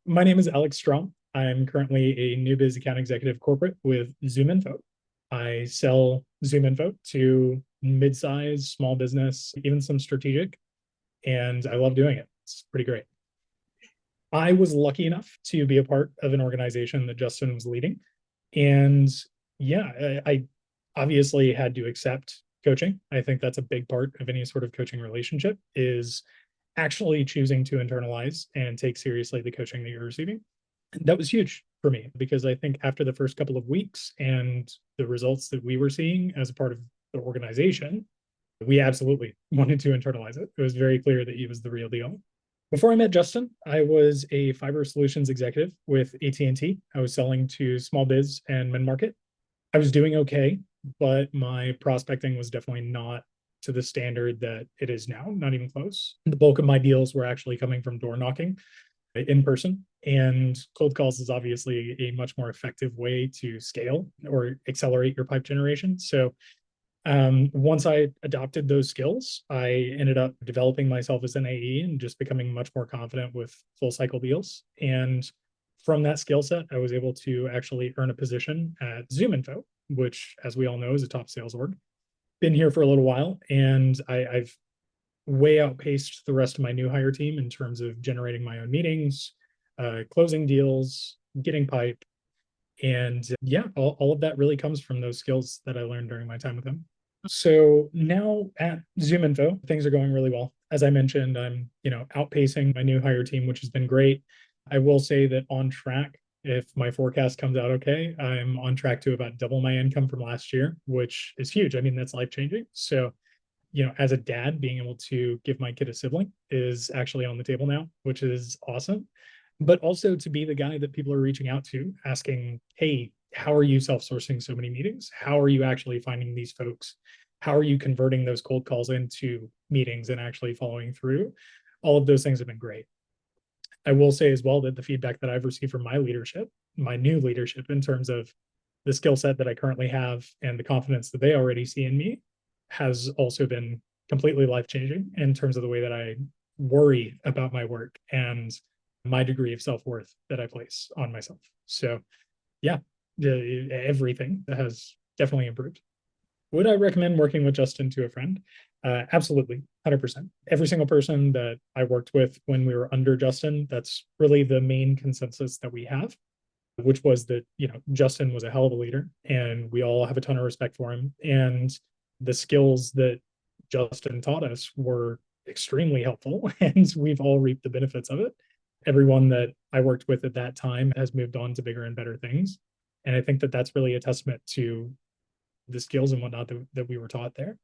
My name is Alex Strom. I'm currently a new biz account executive corporate with ZoomInfo. I sell ZoomInfo to mid-size, small business, even some strategic, and I love doing it. It's pretty great. I was lucky enough to be a part of an organization that Justin was leading. And yeah, I obviously had to accept coaching. I think that's a big part of any sort of coaching relationship is actually choosing to internalize and take seriously the coaching that you're receiving. That was huge for me because I think after the first couple of weeks and the results that we were seeing as a part of the organization, we absolutely wanted to internalize it. It was very clear that he was the real deal. Before I met Justin, I was a fiber solutions executive with AT&T. I was selling to small biz and mid-market. I was doing okay, but my prospecting was definitely not to the standard that it is now, not even close. The bulk of my deals were actually coming from door knocking in person, and cold calls is obviously a much more effective way to scale or accelerate your pipe generation. So once I adopted those skills, I ended up developing myself as an AE and just becoming much more confident with full cycle deals. And from that skill set, I was able to actually earn a position at ZoomInfo, which, as we all know, is a top sales org. Been here for a little while, and I've way outpaced the rest of my new hire team in terms of generating my own meetings, closing deals, getting pipe. And yeah, all of that really comes from those skills that I learned during my time with him. So now at ZoomInfo, things are going really well. As I mentioned, I'm, outpacing my new hire team, which has been great. I will say that on track, if my forecast comes out okay, I'm on track to about double my income from last year, which is huge. I mean, that's life changing. So, as a dad, being able to give my kid a sibling is actually on the table now, which is awesome. But also to be the guy that people are reaching out to, asking, hey, how are you self-sourcing so many meetings? How are you actually finding these folks? How are you converting those cold calls into meetings and actually following through? All of those things have been great. I will say as well that the feedback that I've received from my leadership, my new leadership, in terms of the skill set that I currently have and the confidence that they already see in me, has also been completely life changing in terms of the way that I worry about my work and my degree of self worth that I place on myself. So, yeah, everything has definitely improved. Would I recommend working with Justin to a friend? Absolutely, 100%. Every single person that I worked with when we were under Justin, that's really the main consensus that we have, which was that, Justin was a hell of a leader and we all have a ton of respect for him. And the skills that Justin taught us were extremely helpful and we've all reaped the benefits of it. Everyone that I worked with at that time has moved on to bigger and better things. And I think that that's really a testament to the skills and whatnot that we were taught there.